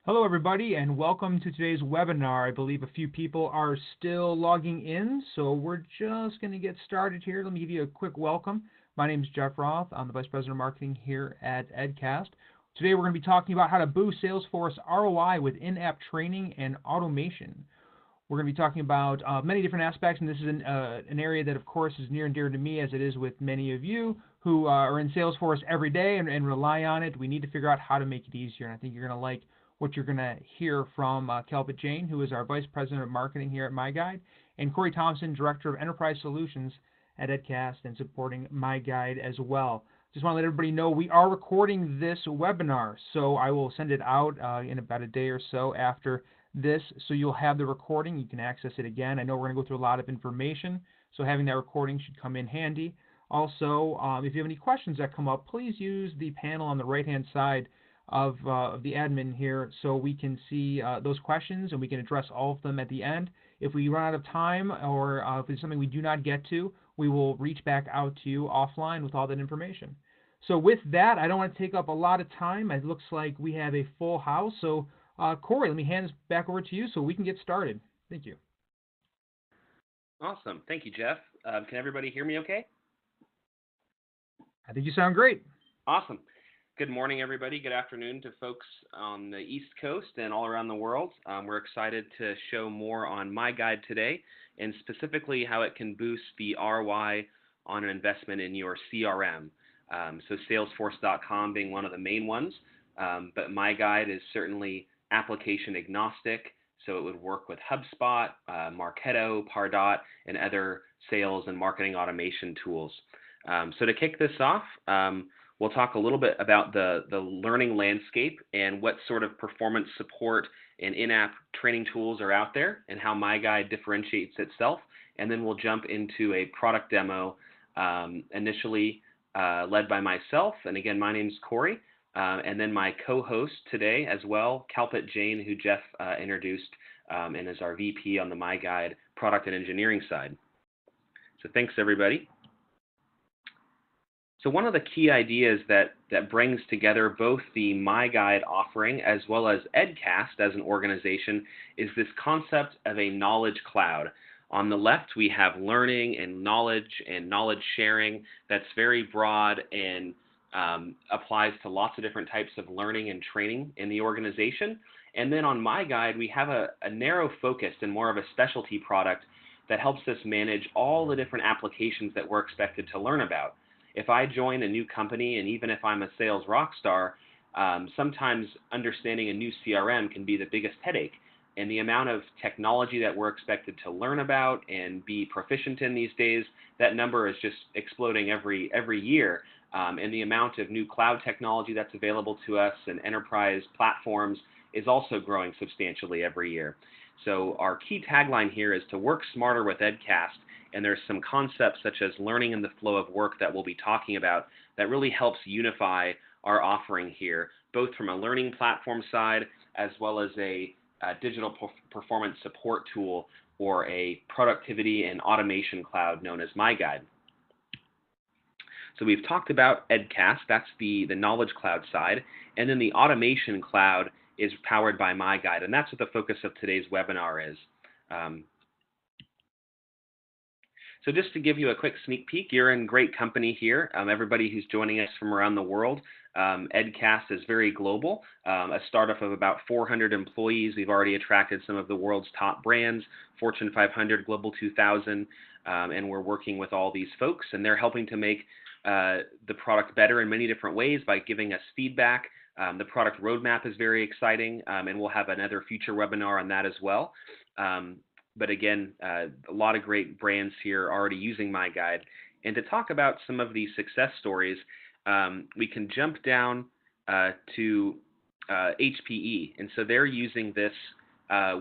Hello, everybody, and welcome to today's webinar. I believe a few people are still logging in, so we're just going to get started here. Let me give you a quick welcome. My name is Jeff Roth. I'm the Vice President of Marketing here at EdCast. Today, we're going to be talking about how to boost Salesforce ROI with in-app training and automation. We're going to be talking about many different aspects, and this is an area that, of course, is near and dear to me, as it is with many of you who are in Salesforce every day and rely on it. We need to figure out how to make it easier, and I think you're going to like what you're going to hear from Calpit Jane, who is our Vice President of Marketing here at MyGuide, and Corey Thompson, Director of Enterprise Solutions at EdCast and supporting MyGuide as well. Just want to let everybody know we are recording this webinar, so I will send it out in about a day or so after this, so you'll have the recording. You can access it again. I know we're going to go through a lot of information, so having that recording should come in handy. Also, if you have any questions that come up, please use the panel on the right-hand side of the admin here so we can see those questions and we can address all of them at the end. If we run out of time or if it's something we do not get to, we will reach back out to you offline with all that information. So with that, I don't want to take up a lot of time. It looks like we have a full house. So Corey, let me hand this back over to you so we can get started. Thank you. Awesome. Thank you, Jeff. Can everybody hear me okay? I think you sound great. Awesome. Good morning, everybody. Good afternoon to folks on the East Coast and all around the world. We're excited to show more on MyGuide today, and specifically how it can boost the ROI on an investment in your CRM. So Salesforce.com being one of the main ones, but MyGuide is certainly application agnostic, so it would work with HubSpot, Marketo, Pardot, and other sales and marketing automation tools. So to kick this off, we'll talk a little bit about the learning landscape and what sort of performance support and in-app training tools are out there and how MyGuide differentiates itself. And then we'll jump into a product demo initially led by myself. And again, my name's Corey. And then my co-host today as well, Calpit Jane, who Jeff introduced and is our VP on the MyGuide product and engineering side. So thanks, everybody. So one of the key ideas that brings together both the MyGuide offering as well as EdCast as an organization is this concept of a knowledge cloud. On the left, we have learning and knowledge sharing that's very broad and applies to lots of different types of learning and training in the organization. And then on MyGuide, we have a narrow focus and more of a specialty product that helps us manage all the different applications that we're expected to learn about. If I join a new company, and even if I'm a sales rock star, sometimes understanding a new CRM can be the biggest headache. And the amount of technology that we're expected to learn about and be proficient in these days, that number is just exploding every year. And the amount of new cloud technology that's available to us and enterprise platforms is also growing substantially every year. So our key tagline here is to work smarter with EdCast. And there's some concepts such as learning in the flow of work that we'll be talking about that really helps unify our offering here, both from a learning platform side as well as a digital performance support tool or a productivity and automation cloud known as MyGuide. So we've talked about EdCast, that's the knowledge cloud side, and then the automation cloud is powered by MyGuide, and that's what the focus of today's webinar is. So just to give you a quick sneak peek, you're in great company here. Everybody who's joining us from around the world. EdCast is very global, a startup of about 400 employees. We've already attracted some of the world's top brands, Fortune 500, Global 2000, and we're working with all these folks, and they're helping to make the product better in many different ways by giving us feedback. The product roadmap is very exciting, and we'll have another future webinar on that as well. But again, a lot of great brands here already using MyGuide. And to talk about some of these success stories, we can jump down to HPE. And so they're using this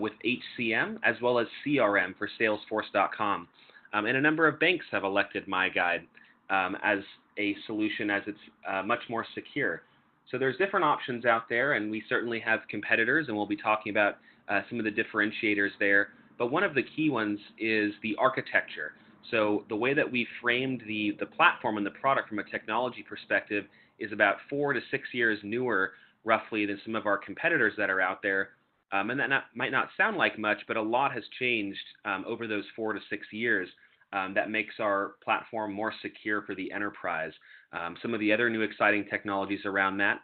with HCM as well as CRM for Salesforce.com. And a number of banks have elected MyGuide as a solution as it's much more secure. So there's different options out there, and we certainly have competitors, and we'll be talking about some of the differentiators there. But one of the key ones is the architecture. So the way that we framed the platform and the product from a technology perspective is about 4 to 6 years newer roughly than some of our competitors that are out there. And that might not sound like much, but a lot has changed over those 4 to 6 years that makes our platform more secure for the enterprise. Some of the other new exciting technologies around that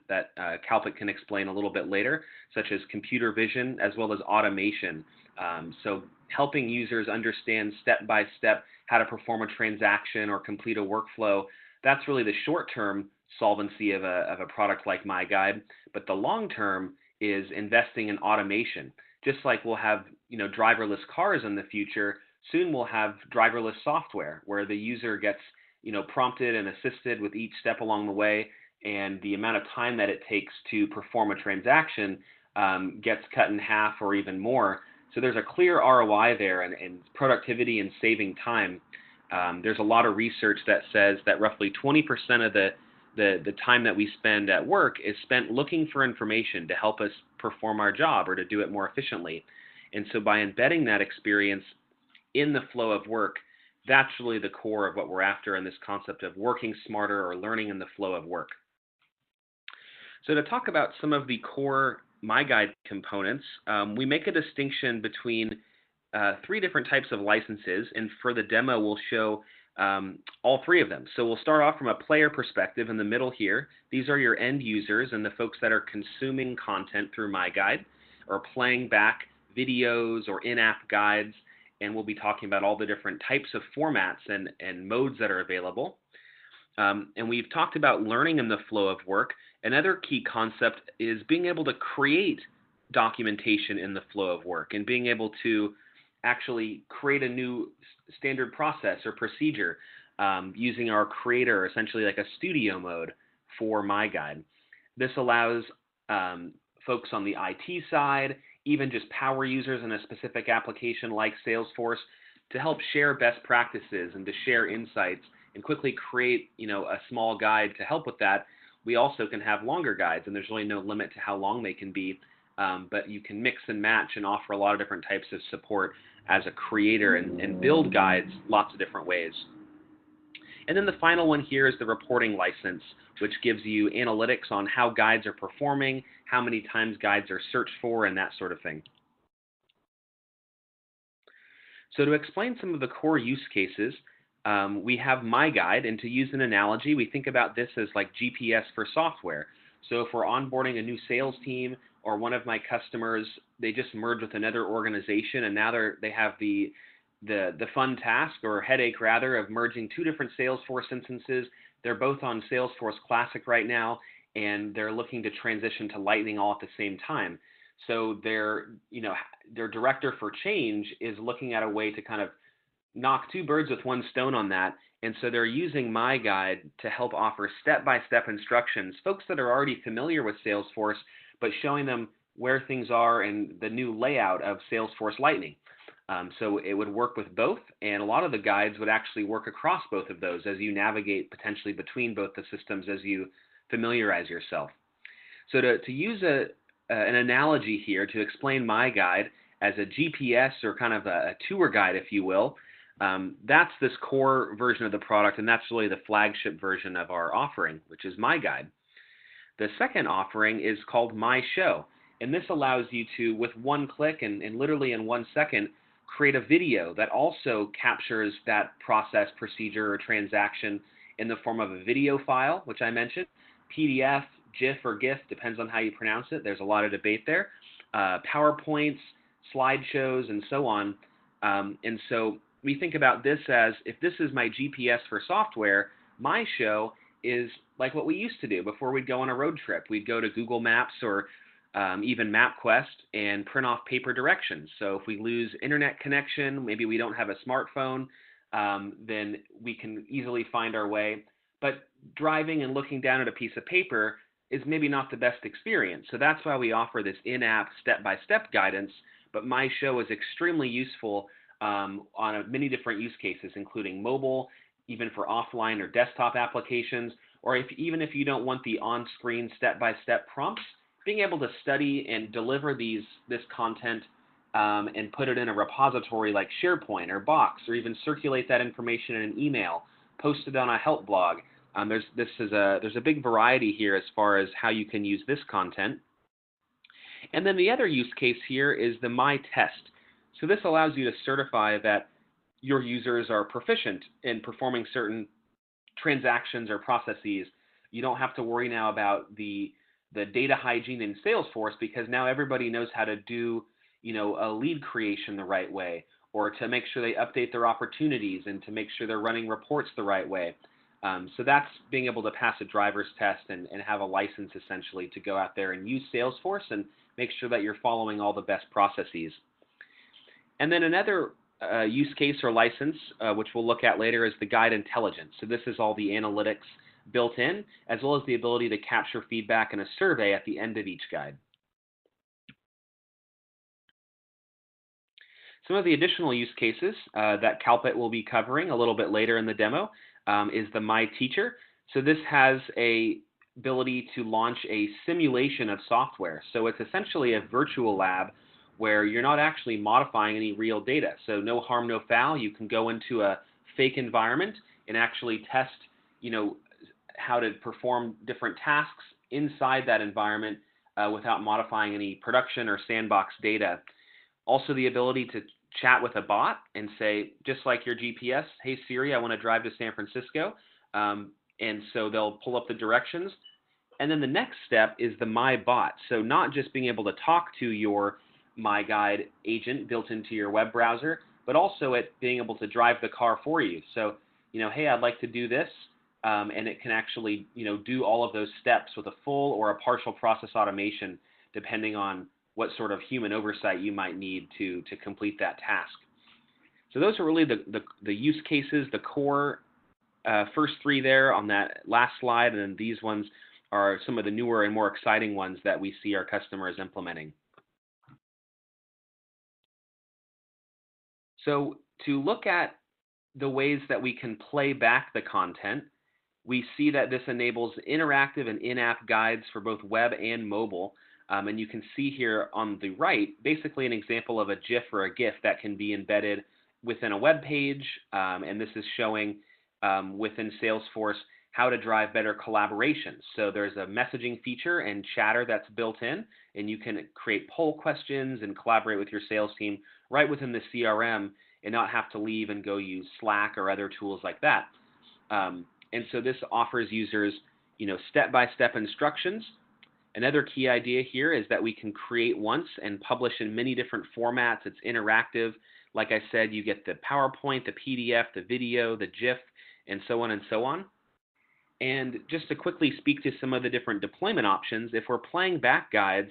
Kalpit can explain a little bit later, such as computer vision as well as automation. So helping users understand step-by-step how to perform a transaction or complete a workflow, that's really the short-term solvency of a product like MyGuide. But the long-term is investing in automation. Just like we'll have driverless cars in the future, soon we'll have driverless software where the user gets prompted and assisted with each step along the way, and the amount of time that it takes to perform a transaction gets cut in half or even more. So there's a clear ROI there and productivity and saving time. There's a lot of research that says that roughly 20% of the time that we spend at work is spent looking for information to help us perform our job or to do it more efficiently. And so by embedding that experience in the flow of work, that's really the core of what we're after in this concept of working smarter or learning in the flow of work. So to talk about some of the core MyGuide components, we make a distinction between 3 different types of licenses, and for the demo we'll show all 3 of them. So we'll start off from a player perspective in the middle here. These are your end users and the folks that are consuming content through MyGuide or playing back videos or in-app guides, and we'll be talking about all the different types of formats and modes that are available. And we've talked about learning in the flow of work. Another key concept is being able to create documentation in the flow of work and being able to actually create a new standard process or procedure using our creator, essentially like a studio mode for MyGuide. This allows folks on the IT side, even just power users in a specific application like Salesforce, to help share best practices and to share insights and quickly create a small guide to help with that. We also can have longer guides, and there's really no limit to how long they can be, but you can mix and match and offer a lot of different types of support as a creator and build guides lots of different ways. And then the final one here is the reporting license, which gives you analytics on how guides are performing, how many times guides are searched for, and that sort of thing. So to explain some of the core use cases, we have MyGuide, and to use an analogy, we think about this as like GPS for software. So if we're onboarding a new sales team, or one of my customers, they just merged with another organization, and now they have the fun task or headache rather of merging 2 different Salesforce instances. They're both on Salesforce Classic right now, and they're looking to transition to Lightning all at the same time. So their director for change is looking at a way to kind of knock 2 birds with 1 stone on that. And so they're using MyGuide to help offer step-by-step instructions, folks that are already familiar with Salesforce, but showing them where things are and the new layout of Salesforce Lightning. So it would work with both, and a lot of the guides would actually work across both of those as you navigate potentially between both the systems as you familiarize yourself. So to use an analogy here to explain MyGuide as a GPS or kind of a tour guide, if you will, that's this core version of the product, and that's really the flagship version of our offering, which is MyGuide. The second offering is called MyShow, and this allows you to, with 1 click and literally in 1 second, create a video that also captures that process, procedure, or transaction in the form of a video file, which I mentioned, PDF, GIF, or GIF, depends on how you pronounce it. There's a lot of debate there. PowerPoints, slideshows, and so on. And so we think about this as, if this is my GPS for software, MyShow is like what we used to do before we'd go on a road trip. We'd go to Google Maps or even MapQuest and print off paper directions. So if we lose internet connection, maybe we don't have a smartphone, then we can easily find our way. But driving and looking down at a piece of paper is maybe not the best experience. So that's why we offer this in-app step-by-step guidance. But MyShow is extremely useful on many different use cases, including mobile, even for offline or desktop applications, or even if you don't want the on-screen step-by-step prompts, being able to study and deliver this content and put it in a repository like SharePoint or Box, or even circulate that information in an email, post it on a help blog. There's a big variety here as far as how you can use this content. And then the other use case here is the My Test. So this allows you to certify that your users are proficient in performing certain transactions or processes. You don't have to worry now about the data hygiene in Salesforce, because now everybody knows how to do, a lead creation the right way, or to make sure they update their opportunities and to make sure they're running reports the right way. So that's being able to pass a driver's test and have a license essentially to go out there and use Salesforce and make sure that you're following all the best processes. And then another use case or license, which we'll look at later, is the Guide Intelligence. So this is all the analytics built in, as well as the ability to capture feedback in a survey at the end of each guide. Some of the additional use cases that Calpit will be covering a little bit later in the demo is the My Teacher. So this has a ability to launch a simulation of software. So it's essentially a virtual lab where you're not actually modifying any real data. So no harm, no foul. You can go into a fake environment and actually test, how to perform different tasks inside that environment without modifying any production or sandbox data. Also the ability to chat with a bot and say, just like your GPS, hey Siri, I want to drive to San Francisco. And so they'll pull up the directions. And then the next step is the My Bot. So not just being able to talk to your MyGuide agent built into your web browser, but also it being able to drive the car for you. So, hey, I'd like to do this. And it can actually, do all of those steps with a full or a partial process automation, depending on what sort of human oversight you might need to complete that task. So those are really the use cases, the core first three there on that last slide, and then these ones are some of the newer and more exciting ones that we see our customers implementing. So to look at the ways that we can play back the content, we see that this enables interactive and in-app guides for both web and mobile. And you can see here on the right, basically an example of a GIF or a GIF that can be embedded within a web page. And this is showing within Salesforce how to drive better collaboration. So there's a messaging feature and chatter that's built in, and you can create poll questions and collaborate with your sales team right within the CRM and not have to leave and go use Slack or other tools like that. And so this offers users, step-by-step instructions. Another key idea here is that we can create once and publish in many different formats. It's interactive. Like I said, you get the PowerPoint, the PDF, the video, the GIF, and so on and so on. And just to quickly speak to some of the different deployment options, if we're playing back guides,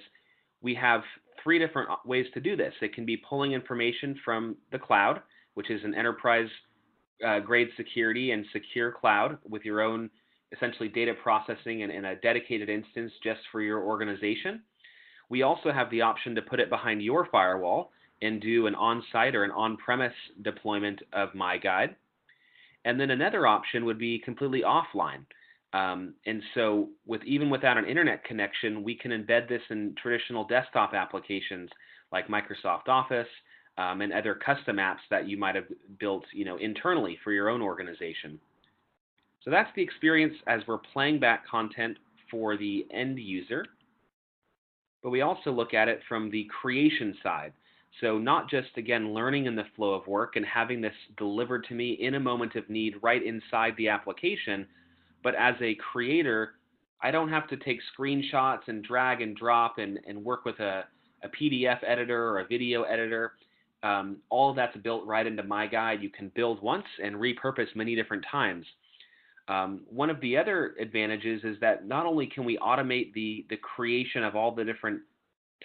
we have three different ways to do this. It can be pulling information from the cloud, which is an enterprise grade security and secure cloud with your own essentially data processing and a dedicated instance just for your organization. We also have the option to put it behind your firewall and do an on-site or an on-premise deployment of MyGuide. And then another option would be completely offline. And so even without an internet connection, we can embed this in traditional desktop applications like Microsoft Office, and other custom apps that you might have built, internally for your own organization. So that's the experience as we're playing back content for the end user. But we also look at it from the creation side. So not just, again, learning in the flow of work and having this delivered to me in a moment of need right inside the application, but as a creator, I don't have to take screenshots and drag and drop and work with a PDF editor or a video editor. All of that's built right into MyGuide. You can build once and repurpose many different times. One of the other advantages is that not only can we automate the creation of all the different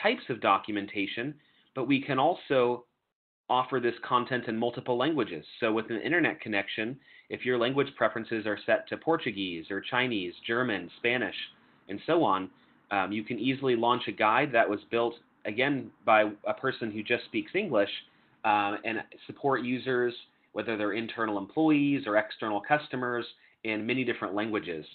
types of documentation, but we can also offer this content in multiple languages. So with an internet connection, if your language preferences are set to Portuguese or Chinese, German, Spanish, and so on, you can easily launch a guide that was built, again, by a person who just speaks English, and support users, whether they're internal employees or external customers, in many different languages.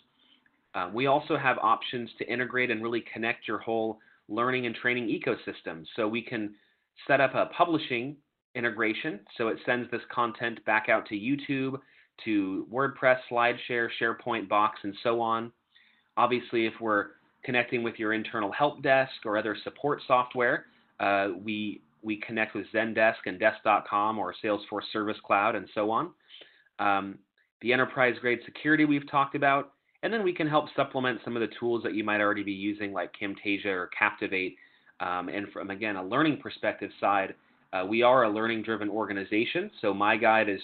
We also have options to integrate and really connect your whole learning and training ecosystem. So we can set up a publishing integration, so it sends this content back out to YouTube, to WordPress, SlideShare, SharePoint, Box, and so on. Obviously, if we're connecting with your internal help desk or other support software, we connect with Zendesk and Desk.com or Salesforce Service Cloud and so on. The enterprise-grade security we've talked about, and then we can help supplement some of the tools that you might already be using like Camtasia or Captivate. And from, again, a learning perspective side, we are a learning-driven organization, so MyGuide is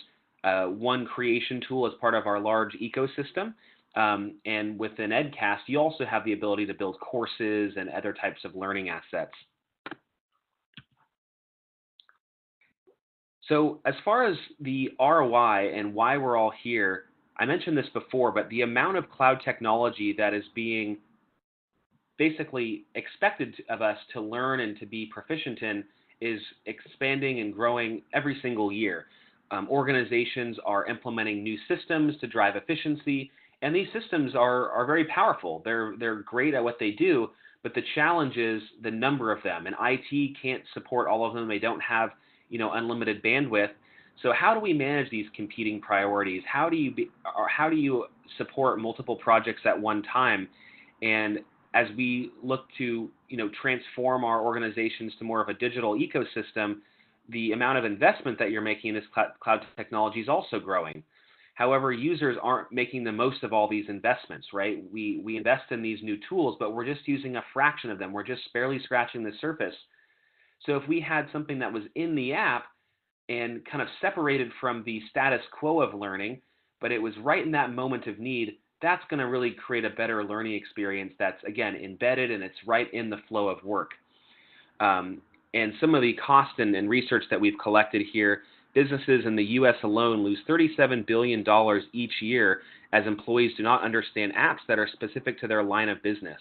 one creation tool as part of our large ecosystem. And within EdCast, you also have the ability to build courses and other types of learning assets. So as far as the ROI and why we're all here, I mentioned this before, but the amount of cloud technology that is being basically expected of us to learn and to be proficient in is expanding and growing every single year. Organizations are implementing new systems to drive efficiency, and these systems are very powerful. They're great at what they do, but the challenge is the number of them, and IT can't support all of them. They don't have unlimited bandwidth. So how do we manage these competing priorities? How do you support multiple projects at one time? And as we look to transform our organizations to more of a digital ecosystem, the amount of investment that you're making in this cloud technology is also growing. However, users aren't making the most of all these investments, right? We invest in these new tools, but we're just using a fraction of them. We're just barely scratching the surface. So if we had something that was in the app and kind of separated from the status quo of learning, but it was right in that moment of need, that's going to really create a better learning experience that's, again, embedded and it's right in the flow of work. And some of the cost and research that we've collected here, businesses in the U.S. alone lose $37 billion each year as employees do not understand apps that are specific to their line of business.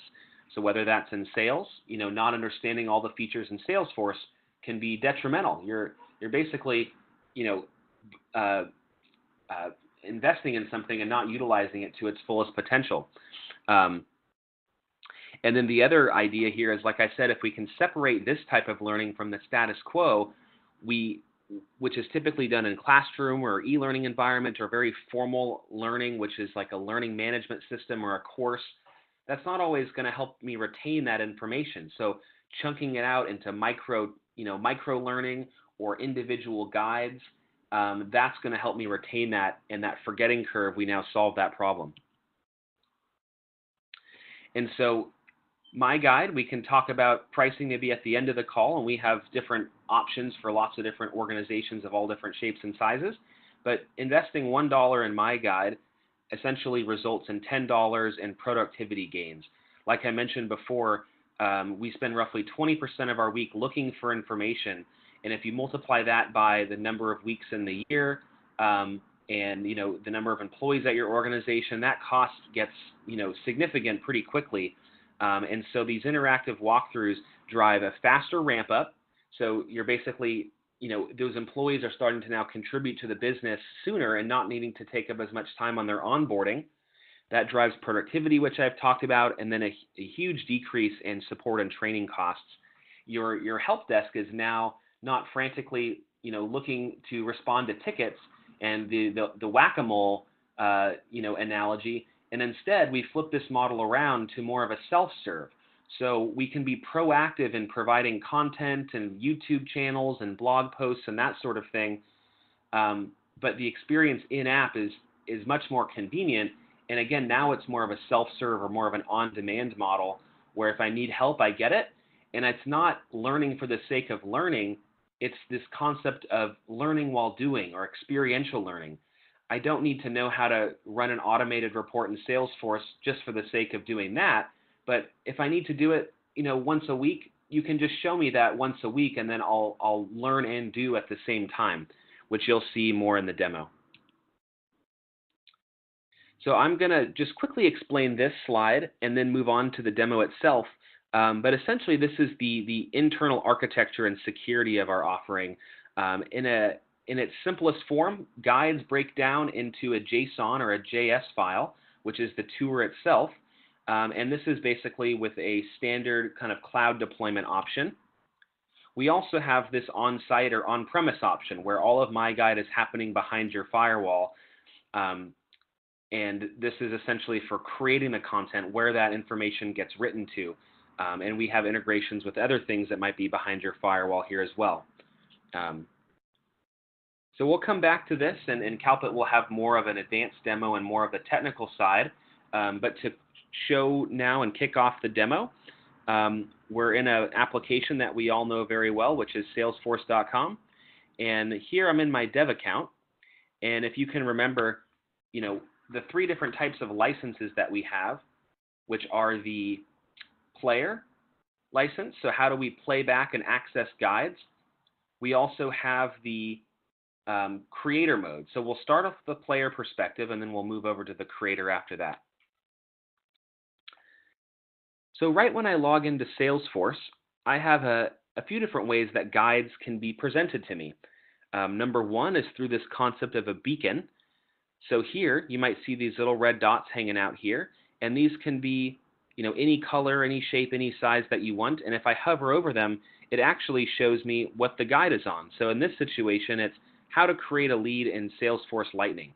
So whether that's in sales, not understanding all the features in Salesforce can be detrimental. You're basically, investing in something and not utilizing it to its fullest potential. And then the other idea here is, like I said, if we can separate this type of learning from the status quo, which is typically done in classroom or e-learning environment or very formal learning, which is like a learning management system or a course, that's not always going to help me retain that information. So chunking it out into micro learning or individual guides, that's going to help me retain that, and that forgetting curve, we now solve that problem. And so MyGuide, we can talk about pricing maybe at the end of the call, and we have different options for lots of different organizations of all different shapes and sizes. But investing $1 in MyGuide essentially results in $10 in productivity gains. Like I mentioned before, we spend roughly 20% of our week looking for information, and if you multiply that by the number of weeks in the year, and the number of employees at your organization, that cost gets significant pretty quickly. And so these interactive walkthroughs drive a faster ramp up. So you're basically, those employees are starting to now contribute to the business sooner and not needing to take up as much time on their onboarding. That drives productivity, which I've talked about, and then a huge decrease in support and training costs. Your help desk is now not frantically, looking to respond to tickets and the whack-a-mole, analogy. And instead, we flip this model around to more of a self-serve. So we can be proactive in providing content and YouTube channels and blog posts and that sort of thing. But the experience in-app is much more convenient. And again, now it's more of a self-serve or more of an on-demand model where if I need help, I get it. And it's not learning for the sake of learning. It's this concept of learning while doing or experiential learning. I don't need to know how to run an automated report in Salesforce just for the sake of doing that. But if I need to do it, once a week, you can just show me that once a week, and then I'll learn and do at the same time, which you'll see more in the demo. So I'm going to just quickly explain this slide and then move on to the demo itself. But essentially, this is the internal architecture and security of our offering. In its simplest form, guides break down into a JSON or a JS file, which is the tour itself. And this is basically with a standard kind of cloud deployment option. We also have this on-site or on-premise option where all of MyGuide is happening behind your firewall. And this is essentially for creating the content where that information gets written to. And we have integrations with other things that might be behind your firewall here as well. So we'll come back to this, and Calpit will have more of an advanced demo and more of the technical side. But to show now and kick off the demo, we're in an application that we all know very well, which is Salesforce.com. And here I'm in my dev account. And if you can remember, the 3 different types of licenses that we have, which are the player license, so how do we play back and access guides? We also have the creator mode. So we'll start off the player perspective, and then we'll move over to the creator after that. So right when I log into Salesforce, I have a few different ways that guides can be presented to me. Number 1 is through this concept of a beacon. So here, you might see these little red dots hanging out here, and these can be, any color, any shape, any size that you want. And if I hover over them, it actually shows me what the guide is on. So in this situation, it's how to create a lead in Salesforce Lightning.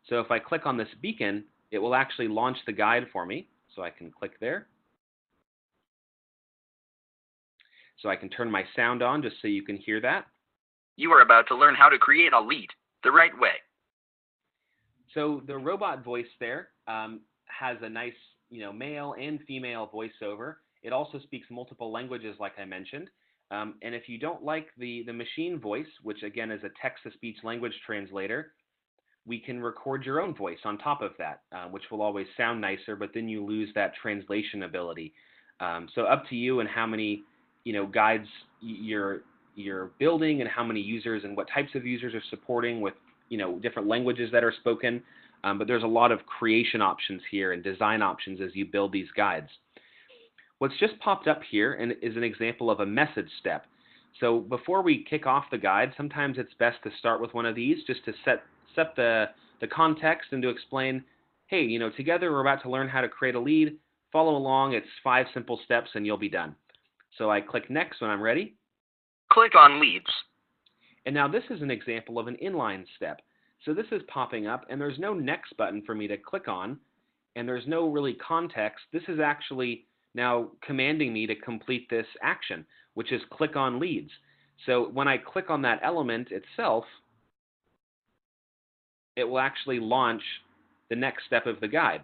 So if I click on this beacon, it will actually launch the guide for me. So I can click there. So I can turn my sound on just so you can hear that. You are about to learn how to create a lead the right way. So the robot voice there has a nice, male and female voiceover. It also speaks multiple languages, like I mentioned. And if you don't like the machine voice, which again is a text-to-speech language translator, we can record your own voice on top of that, which will always sound nicer, but then you lose that translation ability. So up to you and how many, guides you're building and how many users and what types of users are supporting with, different languages that are spoken. But there's a lot of creation options here and design options as you build these guides. What's just popped up here is an example of a message step. So before we kick off the guide, sometimes it's best to start with one of these just to set the context and to explain, hey, together we're about to learn how to create a lead. Follow along. It's 5 simple steps and you'll be done. So I click next when I'm ready. Click on leads. And now this is an example of an inline step. So this is popping up and there's no next button for me to click on and there's no really context. This is actually now commanding me to complete this action, which is click on leads. So when I click on that element itself, it will actually launch the next step of the guide.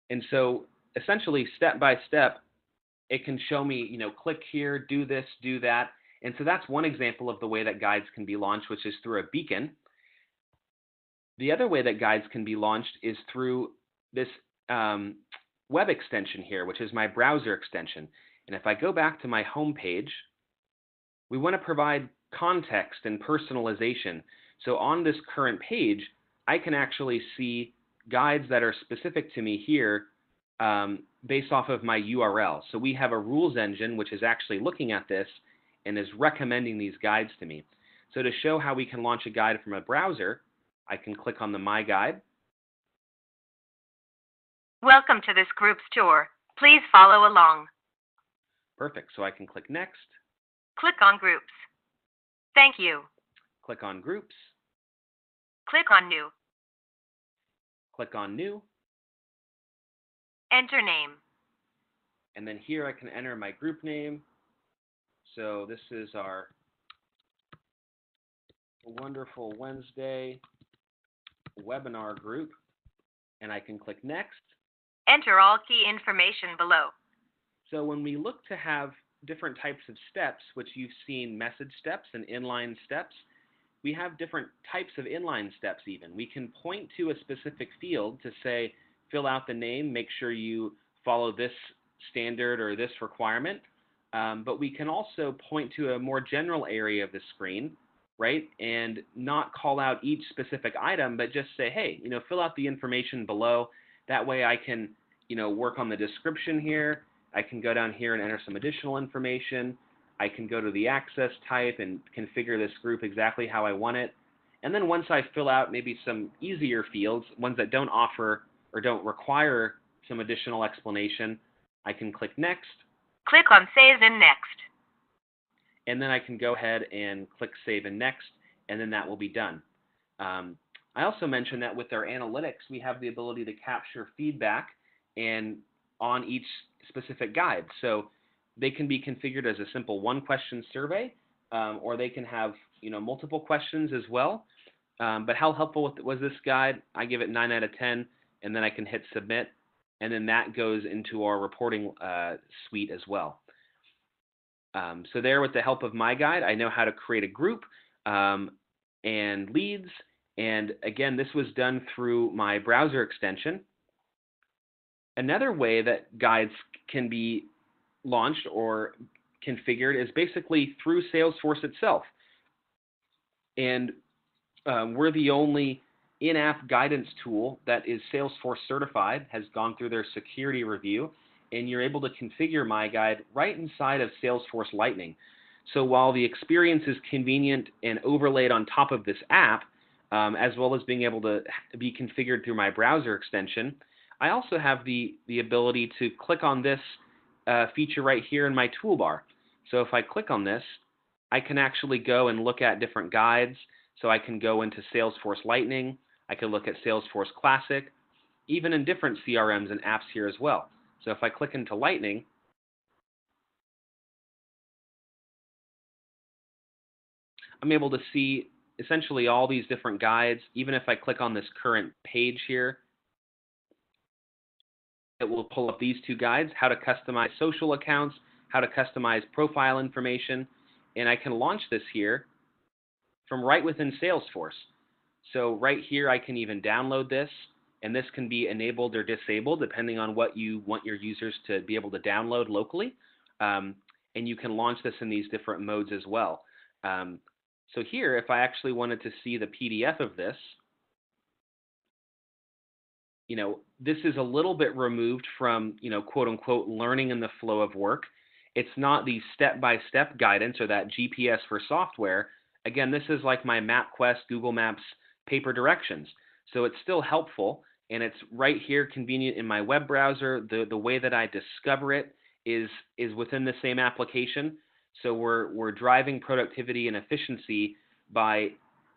And so essentially step by step, it can show me, click here, do this, do that. And so that's one example of the way that guides can be launched, which is through a beacon. The other way that guides can be launched is through this web extension here, which is my browser extension. And if I go back to my home page, we want to provide context and personalization. So on this current page, I can actually see guides that are specific to me here based off of my URL. So we have a rules engine, which is actually looking at this and is recommending these guides to me. So to show how we can launch a guide from a browser, I can click on the My Guide. Welcome to this group's tour. Please follow along. Perfect. So I can click Next. Click on Groups. Thank you. Click on Groups. Click on New. Click on New. Enter name. And then here I can enter my group name. So this is our Wonderful Wednesday webinar group. And I can click Next. Enter all key information below. So when we look to have different types of steps, which you've seen message steps and inline steps, we have different types of inline steps even. We can point to a specific field to say, fill out the name, make sure you follow this standard or this requirement. But we can also point to a more general area of the screen, right? And not call out each specific item, but just say, hey, fill out the information below. That way I can, work on the description here. I can go down here and enter some additional information. I can go to the access type and configure this group exactly how I want it. And then once I fill out maybe some easier fields, ones that don't offer or don't require some additional explanation, I can click Next. Click on Save and Next. And then I can go ahead and click Save and Next. and then that will be done. I also mentioned that with our analytics, we have the ability to capture feedback and on each specific guide. So they can be configured as a simple one-question survey, or they can have multiple questions as well. But how helpful was this guide? I give it 9 out of 10, and then I can hit submit, and then that goes into our reporting suite as well. So there, with the help of MyGuide, I know how to create a group and leads. And again, this was done through my browser extension. Another way that guides can be launched or configured is basically through Salesforce itself. And we're the only in-app guidance tool that is Salesforce certified, has gone through their security review, and you're able to configure MyGuide right inside of Salesforce Lightning. So while the experience is convenient and overlaid on top of this app, as well as being able to be configured through my browser extension, I also have the ability to click on this feature right here in my toolbar. So if I click on this, I can actually go and look at different guides. So I can go into Salesforce Lightning, I can look at Salesforce Classic, even in different CRMs and apps here as well. So if I click into Lightning, I'm able to see essentially all these different guides. Even if I click on this current page here, it will pull up these two guides: how to customize social accounts, how to customize profile information, and I can launch this here from right within Salesforce. So right here, I can even download this, and this can be enabled or disabled depending on what you want your users to be able to download locally. And you can launch this in these different modes as well. So here, if I actually wanted to see the PDF of this, this is a little bit removed from, quote unquote, learning in the flow of work. It's not the step-by-step guidance or that GPS for software. Again, this is like my MapQuest, Google Maps, paper directions. So it's still helpful, and it's right here, convenient in my web browser. The way that I discover it is within the same application. So we're driving productivity and efficiency by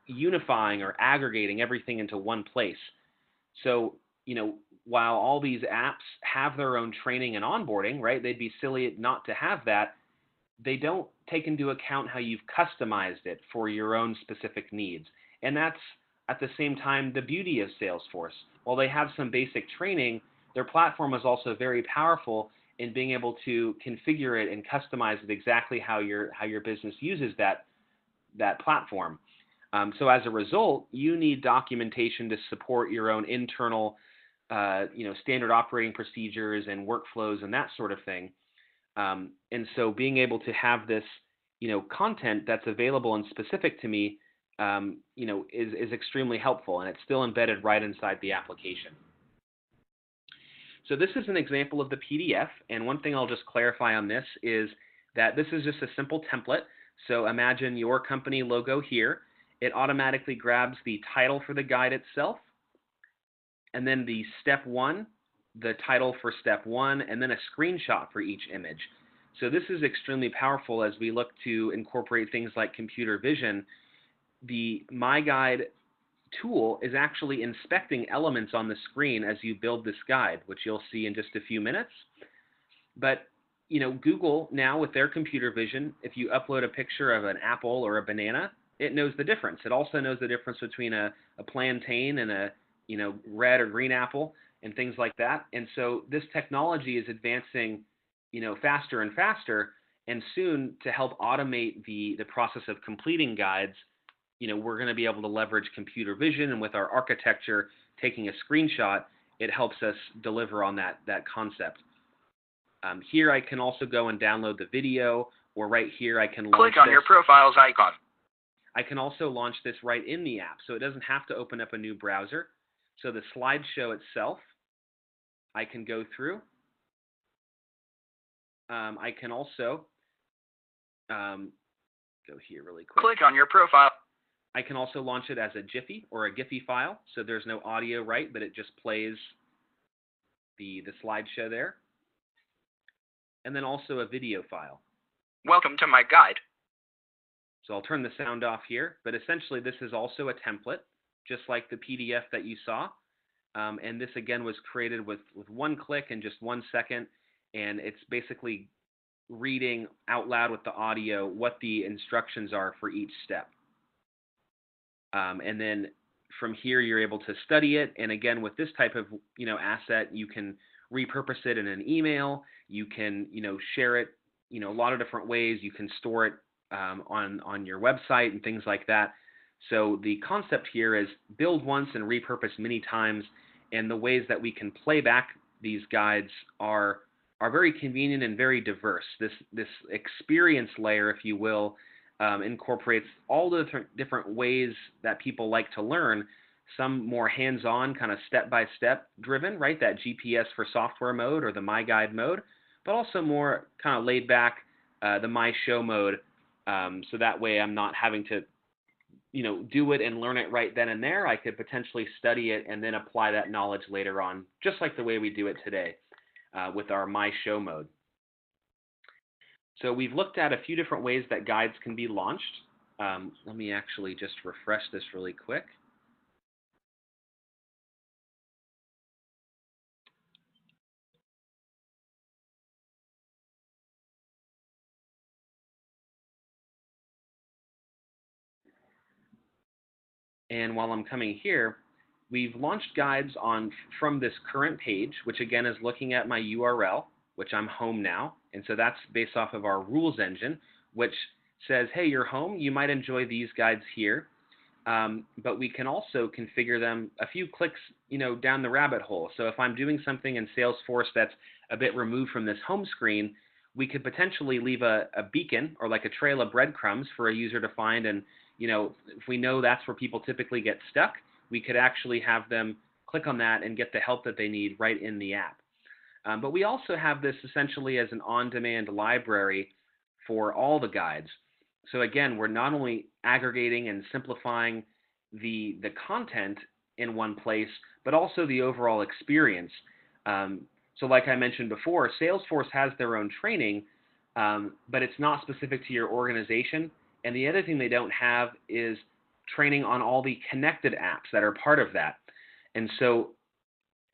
unifying or aggregating everything into one place. So, while all these apps have their own training and onboarding, right, they'd be silly not to have that. They don't take into account how you've customized it for your own specific needs. And that's, at the same time, the beauty of Salesforce. While they have some basic training, their platform is also very powerful in being able to configure it and customize it exactly how your business uses that platform. So as a result, you need documentation to support your own internal standard operating procedures and workflows and that sort of thing. And so being able to have this, content that's available and specific to me, is extremely helpful, and it's still embedded right inside the application. So this is an example of the PDF, and one thing I'll just clarify on this is that this is just a simple template. So imagine your company logo here. It automatically grabs the title for the guide itself, and then the step one, the title for step one, and then a screenshot for each image. So this is extremely powerful as we look to incorporate things like computer vision. The MyGuide tool is actually inspecting elements on the screen as you build this guide, which you'll see in just a few minutes. But Google now, with their computer vision, if you upload a picture of an apple or a banana, it knows the difference. It also knows the difference between a plantain and a red or green apple and things like that. And so this technology is advancing faster and faster, and soon, to help automate the process of completing guides, we're going to be able to leverage computer vision, and with our architecture, taking a screenshot, it helps us deliver on that concept. Here I can also go and download the video, or right here I can launch Click on your profile's icon. I can also launch this right in the app, so it doesn't have to open up a new browser. So the slideshow itself, I can go through. I can also go here really quick. Click on your profile. I can also launch it as a Jiffy or a Giphy file, so there's no audio, right, but it just plays the slideshow there. And then also a video file. Welcome to MyGuide. So I'll turn the sound off here, but essentially this is also a template, just like the PDF that you saw. And this again was created with one click and just 1 second, and it's basically reading out loud with the audio what the instructions are for each step. And then from here you're able to study it, and again with this type of asset, you can repurpose it in an email, you can share it a lot of different ways, you can store it on your website and things like that. So the concept here is build once and repurpose many times, and the ways that we can play back these guides are very convenient and very diverse. This experience layer, if you will, incorporates all the different ways that people like to learn, some more hands-on, kind of step-by-step driven, right? That GPS for software mode or the MyGuide mode, but also more kind of laid back, the My Show mode, so that way I'm not having to do it and learn it right then and there. I could potentially study it and then apply that knowledge later on, just like the way we do it today with our My Show mode. So we've looked at a few different ways that guides can be launched. Let me actually just refresh this really quick. And while I'm coming here, we've launched guides from this current page, which again is looking at my URL, which I'm home now. And so that's based off of our rules engine, which says, hey, you're home, you might enjoy these guides here. But we can also configure them a few clicks down the rabbit hole. So if I'm doing something in Salesforce that's a bit removed from this home screen, we could potentially leave a beacon or like a trail of breadcrumbs for a user to find. And if we know that's where people typically get stuck, we could actually have them click on that and get the help that they need right in the app. But we also have this essentially as an on-demand library for all the guides. So again, we're not only aggregating and simplifying the content in one place, but also the overall experience. So like I mentioned before, Salesforce has their own training, but it's not specific to your organization. And the other thing they don't have is training on all the connected apps that are part of that. And so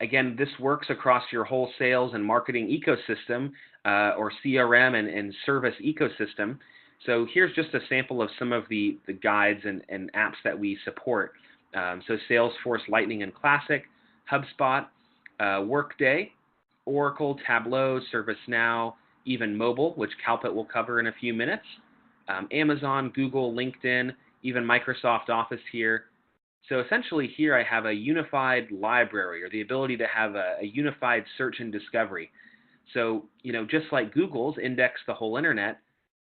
again, this works across your whole sales and marketing ecosystem, or CRM and service ecosystem. So here's just a sample of some of the guides and apps that we support. So Salesforce Lightning and Classic, HubSpot, Workday, Oracle, Tableau, ServiceNow, even mobile, which Calpit will cover in a few minutes, Amazon, Google, LinkedIn, even Microsoft Office here. So essentially here I have a unified library, or the ability to have a unified search and discovery. So, just like Google's indexed the whole internet,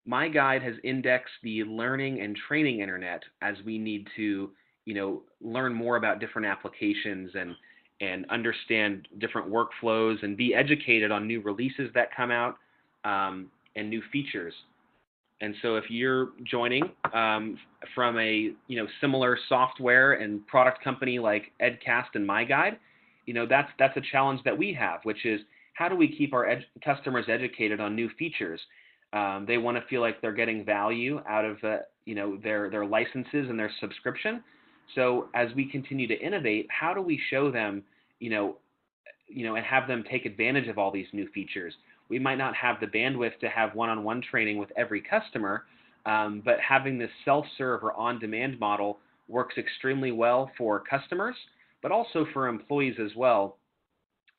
MyGuide has indexed the learning and training internet as we need to, learn more about different applications and understand different workflows and be educated on new releases that come out and new features. And so if you're joining from a similar software and product company like EdCast and MyGuide, that's a challenge that we have, which is how do we keep our customers educated on new features? They want to feel like they're getting value out of their licenses and their subscription. So as we continue to innovate, how do we show them and have them take advantage of all these new features? We might not have the bandwidth to have one-on-one training with every customer, but having this self-serve or on-demand model works extremely well for customers, but also for employees as well,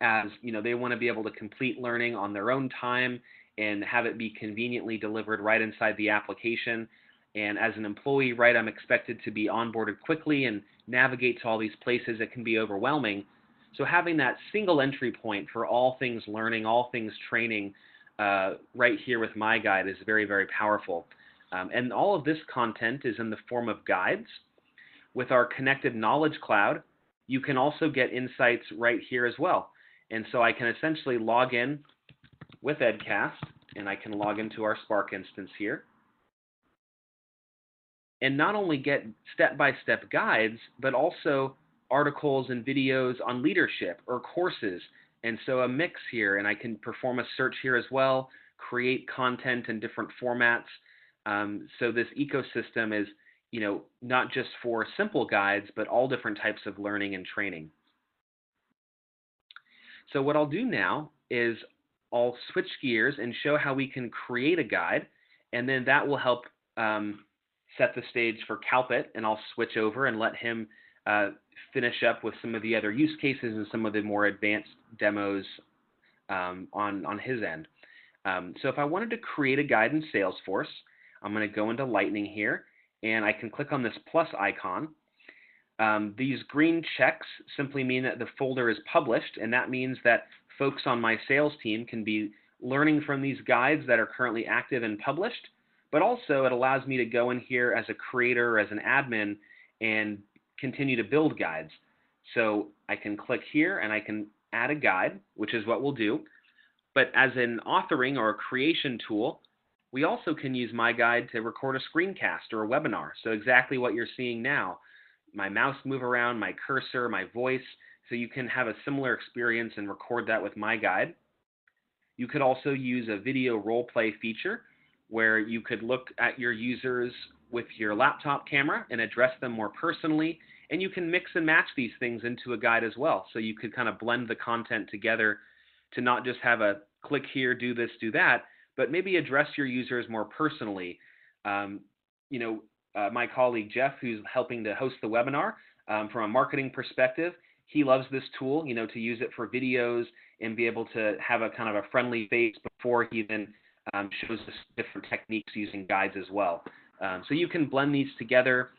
as they want to be able to complete learning on their own time and have it be conveniently delivered right inside the application. And as an employee, right, I'm expected to be onboarded quickly and navigate to all these places. It can be overwhelming. So having that single entry point for all things learning, all things training, right here with MyGuide is very, very powerful. And all of this content is in the form of guides. With our connected knowledge cloud, you can also get insights right here as well. And so I can essentially log in with EdCast, and I can log into our Spark instance here, and not only get step-by-step guides, but also articles and videos on leadership or courses. And so a mix here, and I can perform a search here as well, create content in different formats. So this ecosystem is, not just for simple guides, but all different types of learning and training. So what I'll do now is I'll switch gears and show how we can create a guide, and then that will help set the stage for Calpit, and I'll switch over and let him finish up with some of the other use cases and some of the more advanced demos on his end. So if I wanted to create a guide in Salesforce, I'm going to go into Lightning here, and I can click on this plus icon. These green checks simply mean that the folder is published, and that means that folks on my sales team can be learning from these guides that are currently active and published, but also it allows me to go in here as a creator, as an admin, and continue to build guides. So I can click here and I can add a guide, which is what we'll do. But as an authoring or a creation tool, we also can use MyGuide to record a screencast or a webinar. So exactly what you're seeing now. My mouse move around, my cursor, my voice, so you can have a similar experience and record that with MyGuide. You could also use a video role play feature where you could look at your users with your laptop camera and address them more personally, and you can mix and match these things into a guide as well. So you could kind of blend the content together to not just have a click here, do this, do that, but maybe address your users more personally. My colleague Jeff, who's helping to host the webinar, from a marketing perspective, he loves this tool, to use it for videos and be able to have a kind of a friendly face before he then shows us different techniques using guides as well. So you can blend these together.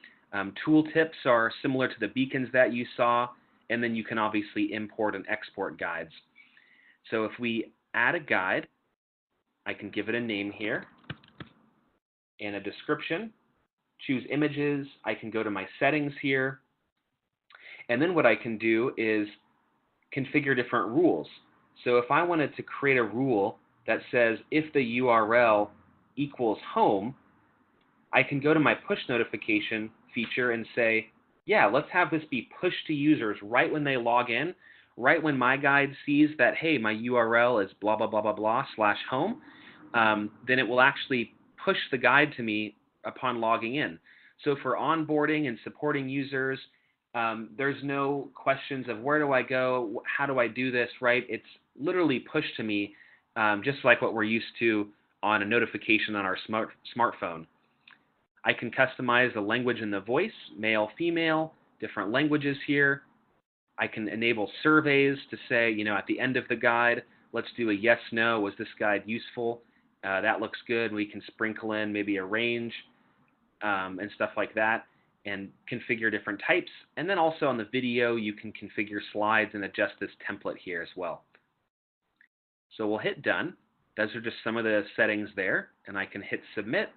Tool tips are similar to the beacons that you saw, and then you can obviously import and export guides. So if we add a guide, I can give it a name here and a description. Choose images. I can go to my settings here. And then what I can do is configure different rules. So if I wanted to create a rule that says if the URL equals home, I can go to my push notification feature and say, yeah, let's have this be pushed to users right when they log in, right when MyGuide sees that, hey, my URL is blah, blah, blah, blah, blah, /home, then it will actually push the guide to me upon logging in. So for onboarding and supporting users, there's no questions of where do I go, how do I do this, right? It's literally pushed to me, just like what we're used to on a notification on our smartphone. I can customize the language and the voice, male, female, different languages here. I can enable surveys to say, at the end of the guide, let's do a yes, no, was this guide useful? That looks good. We can sprinkle in maybe a range and stuff like that, and configure different types. And then also on the video, you can configure slides and adjust this template here as well. So we'll hit done. Those are just some of the settings there, and I can hit submit.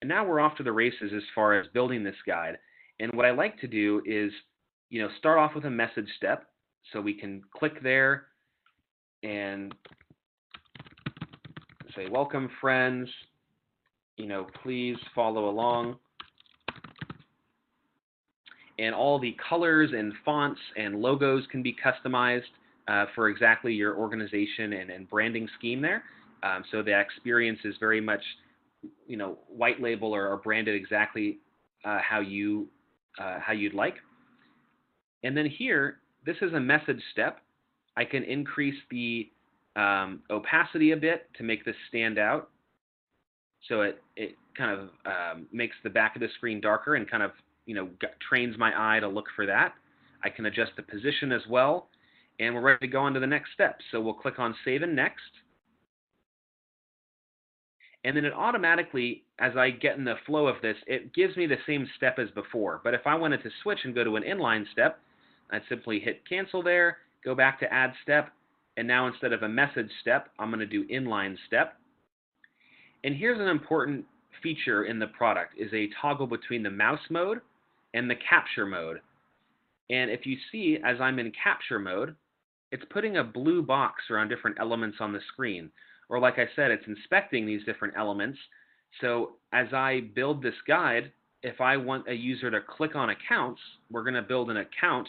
And now we're off to the races as far as building this guide. And what I like to do is, start off with a message step. So we can click there and say, welcome friends, please follow along. And all the colors and fonts and logos can be customized for exactly your organization and branding scheme there. So the experience is very much, white label or branded exactly how you'd like. And then here, this is a message step. I can increase the opacity a bit to make this stand out. So it kind of makes the back of the screen darker and kind of, trains my eye to look for that. I can adjust the position as well. And we're ready to go on to the next step. So we'll click on Save and Next. And then it automatically, as I get in the flow of this, it gives me the same step as before. But if I wanted to switch and go to an inline step, I'd simply hit Cancel there, go back to Add Step, and now instead of a message step, I'm going to do inline step. And here's an important feature in the product, is a toggle between the mouse mode and the capture mode. And if you see, as I'm in capture mode, it's putting a blue box around different elements on the screen. Or like I said, it's inspecting these different elements. So as I build this guide, if I want a user to click on accounts, we're going to build an account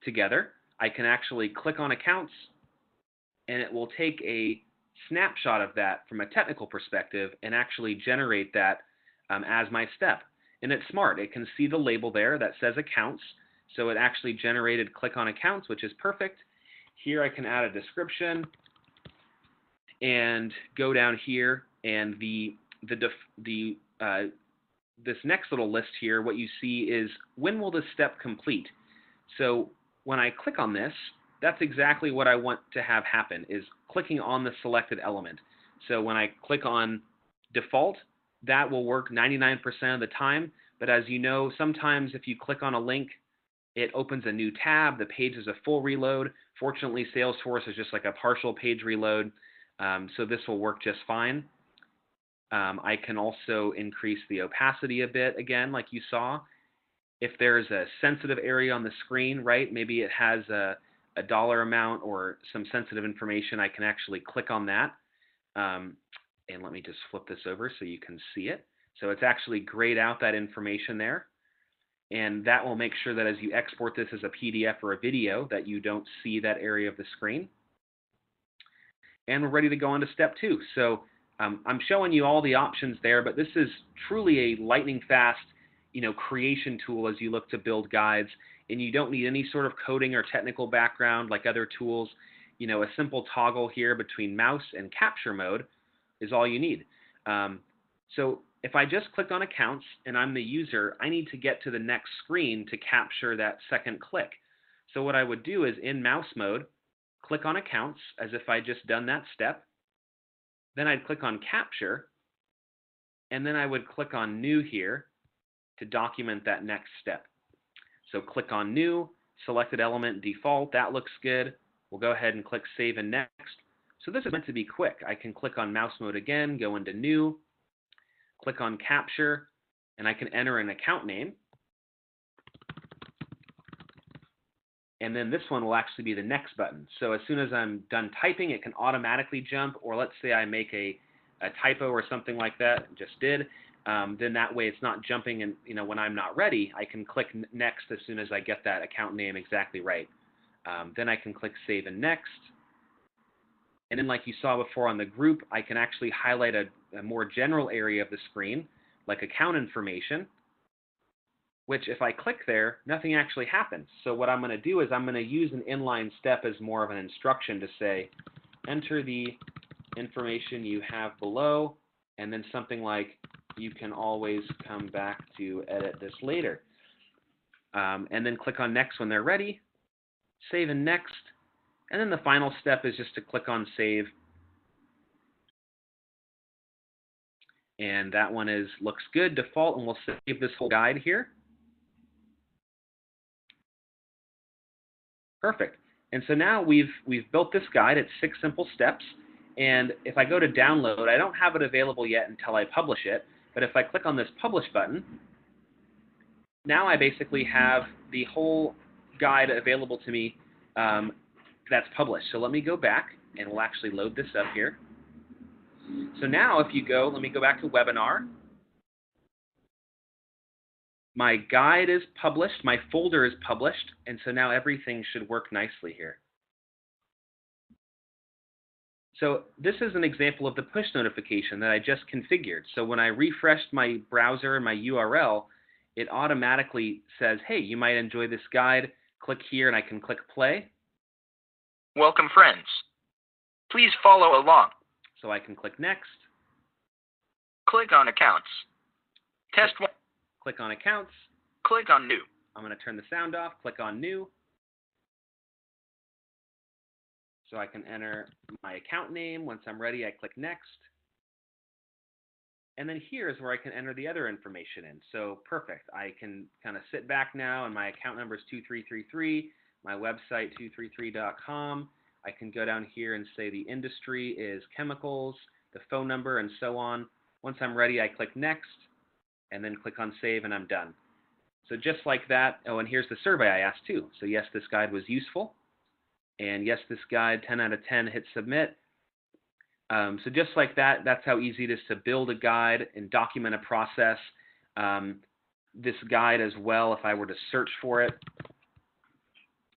together. I can actually click on accounts, and it will take a snapshot of that from a technical perspective and actually generate that as my step. And it's smart. It can see the label there that says accounts. So it actually generated click on accounts, which is perfect. Here I can add a description and go down here, and this next little list here, what you see is when will this step complete? So when I click on this, that's exactly what I want to have happen, is clicking on the selected element. So when I click on default, that will work 99% of the time. But as you know, sometimes if you click on a link, it opens a new tab. The page is a full reload. Fortunately, Salesforce is just like a partial page reload. So this will work just fine. I can also increase the opacity a bit, again, like you saw. If there's a sensitive area on the screen, right, maybe it has a dollar amount or some sensitive information, I can actually click on that. And let me just flip this over so you can see it. So it's actually grayed out that information there. And that will make sure that as you export this as a PDF or a video, that you don't see that area of the screen. And we're ready to go on to step 2. So I'm showing you all the options there, but this is truly a lightning fast, creation tool as you look to build guides, and you don't need any sort of coding or technical background like other tools. A simple toggle here between mouse and capture mode is all you need. So if I just click on accounts and I'm the user, I need to get to the next screen to capture that second click. So what I would do is in mouse mode, click on accounts as if I just done that step. Then I'd click on capture, and then I would click on new here to document that next step. So click on new, selected element default, that looks good. We'll go ahead and click save and next. So this is meant to be quick. I can click on mouse mode again, go into new, click on capture, and I can enter an account name. And then this one will actually be the next button. So as soon as I'm done typing, it can automatically jump, or let's say I make a typo or something like that, just did, then that way it's not jumping, and when I'm not ready, I can click next as soon as I get that account name exactly right. Then I can click save and next. And then like you saw before on the group, I can actually highlight a more general area of the screen, like account information, which if I click there, nothing actually happens. So what I'm going to do is I'm going to use an inline step as more of an instruction to say, enter the information you have below, and then something like, you can always come back to edit this later. And then click on next when they're ready, save and next, and then the final step is just to click on save. And that one looks good, default, and we'll save this whole guide here. Perfect. And so now we've built this guide. It's 6 simple steps. And if I go to download, I don't have it available yet until I publish it. But if I click on this publish button, now I basically have the whole guide available to me that's published. So let me go back, and we'll actually load this up here. So now if you go, let me go back to webinar. My guide is published, my folder is published, and so now everything should work nicely here. So this is an example of the push notification that I just configured. So when I refreshed my browser and my URL, it automatically says, hey, you might enjoy this guide. Click here, and I can click play. Welcome, friends. Please follow along. So I can click next. Click on accounts. Test 1. Click on accounts. Click on new. I'm going to turn the sound off. Click on new. So I can enter my account name. Once I'm ready, I click next. And then here is where I can enter the other information in. So perfect. I can kind of sit back now, and my account number is 2333, my website 233.com. I can go down here and say the industry is chemicals, the phone number, and so on. Once I'm ready, I click next, and then click on save, and I'm done. So just like that. Oh, and here's the survey I asked too. So yes, this guide was useful. And yes, this guide, 10 out of 10, hit submit. So just like that, that's how easy it is to build a guide and document a process. This guide as well, if I were to search for it,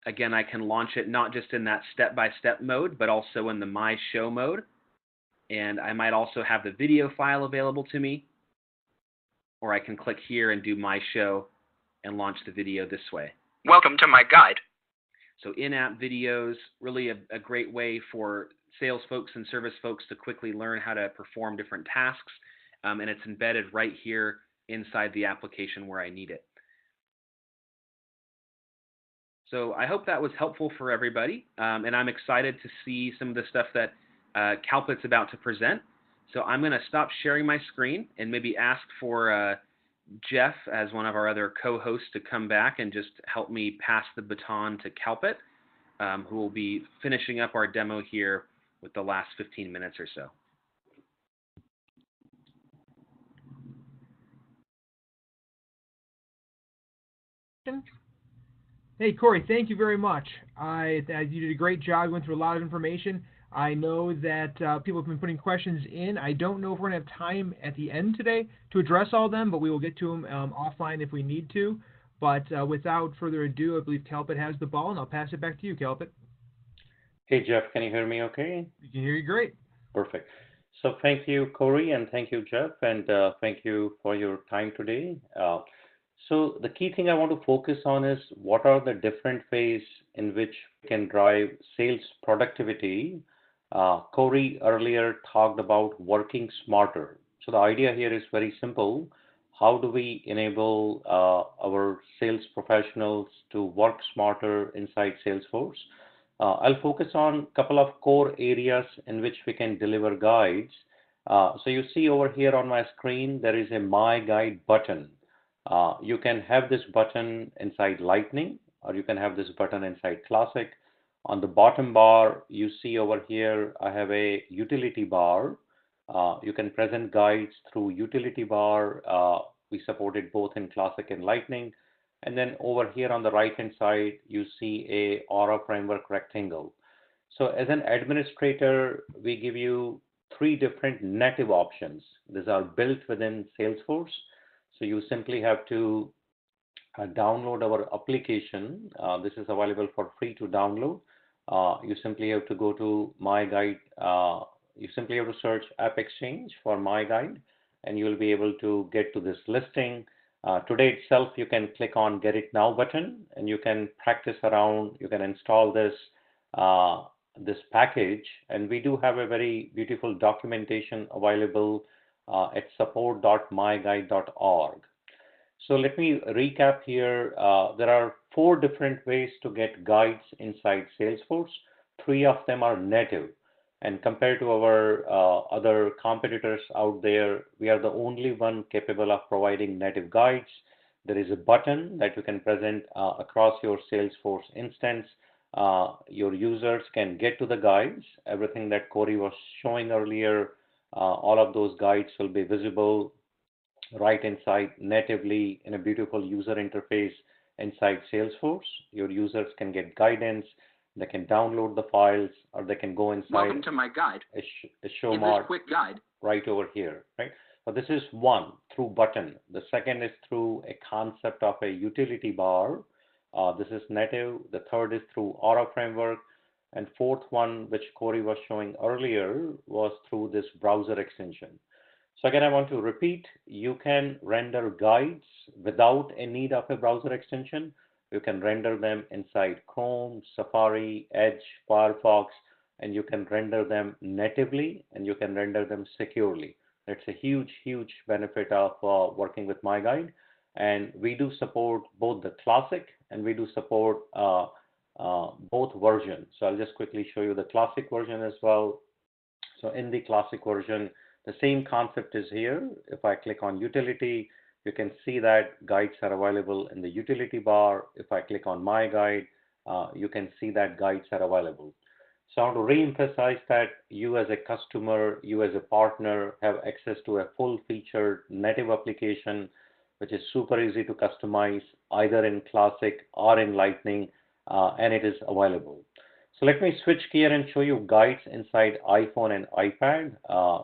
again, I can launch it not just in that step-by-step mode, but also in the My Show mode. and I might also have the video file available to me, or I can click here and do My Show and launch the video this way. Welcome to my guide. So in-app videos, really a great way for sales folks and service folks to quickly learn how to perform different tasks, and it's embedded right here inside the application where I need it. So I hope that was helpful for everybody, and I'm excited to see some of the stuff that Kalpit's about to present. So I'm going to stop sharing my screen and maybe ask for Jeff, as one of our other co-hosts, to come back and just help me pass the baton to Kalpit, who will be finishing up our demo here with the last 15 minutes or so. Hey, Corey, thank you very much. You did a great job. You went through a lot of information. I know that people have been putting questions in. I don't know if we're going to have time at the end today to address all of them, but we will get to them offline if we need to. But without further ado, I believe Kalpit has the ball, and I'll pass it back to you, Kalpit. Hey, Jeff, can you hear me okay? We can hear you great. Perfect. So thank you, Corey, and thank you, Jeff, and thank you for your time today. So the key thing I want to focus on is what are the different ways in which we can drive sales productivity. Corey earlier talked about working smarter. So the idea here is very simple. How do we enable our sales professionals to work smarter inside Salesforce? I'll focus on a couple of core areas in which we can deliver guides. So you see over here on my screen, there is a My Guide button. You can have this button inside Lightning, or you can have this button inside Classic. On the bottom bar, you see over here, I have a utility bar. You can present guides through utility bar. We support it both in Classic and Lightning. And then over here on the right-hand side, you see a Aura Framework rectangle. So as an administrator, we give you 3 different native options. These are built within Salesforce. So you simply have to download our application. This is available for free to download. You simply have to go to MyGuide. You simply have to search App Exchange for MyGuide, and you will be able to get to this listing. Today itself, you can click on Get It Now button, and you can practice around. You can install this this package, and we do have a very beautiful documentation available at support.myguide.org. So let me recap here. There are 4 different ways to get guides inside Salesforce. 3 of them are native. And compared to our other competitors out there, we are the only one capable of providing native guides. There is a button that you can present across your Salesforce instance. Your users can get to the guides. Everything that Corey was showing earlier, all of those guides will be visible right inside natively in a beautiful user interface inside Salesforce. Your users can get guidance. They can download the files, or they can go inside. Welcome to my guide. A show In mod this quick guide, right over here, right? So this is one through button. The second is through a concept of a utility bar. This is native. The third is through Aura Framework. And fourth one, which Corey was showing earlier, was through this browser extension. So again, I want to repeat, you can render guides without a need of a browser extension. You can render them inside Chrome, Safari, Edge, Firefox, and you can render them natively, and you can render them securely. It's a huge, huge benefit of working with MyGuide. And we do support both the Classic and we do support both versions. So I'll just quickly show you the Classic version as well. So in the Classic version, the same concept is here. If I click on Utility, you can see that guides are available in the utility bar. If I click on My Guide, you can see that guides are available. So I want to re-emphasize that you as a customer, you as a partner have access to a full-featured native application, which is super easy to customize either in Classic or in Lightning, and it is available. So let me switch gear and show you guides inside iPhone and iPad.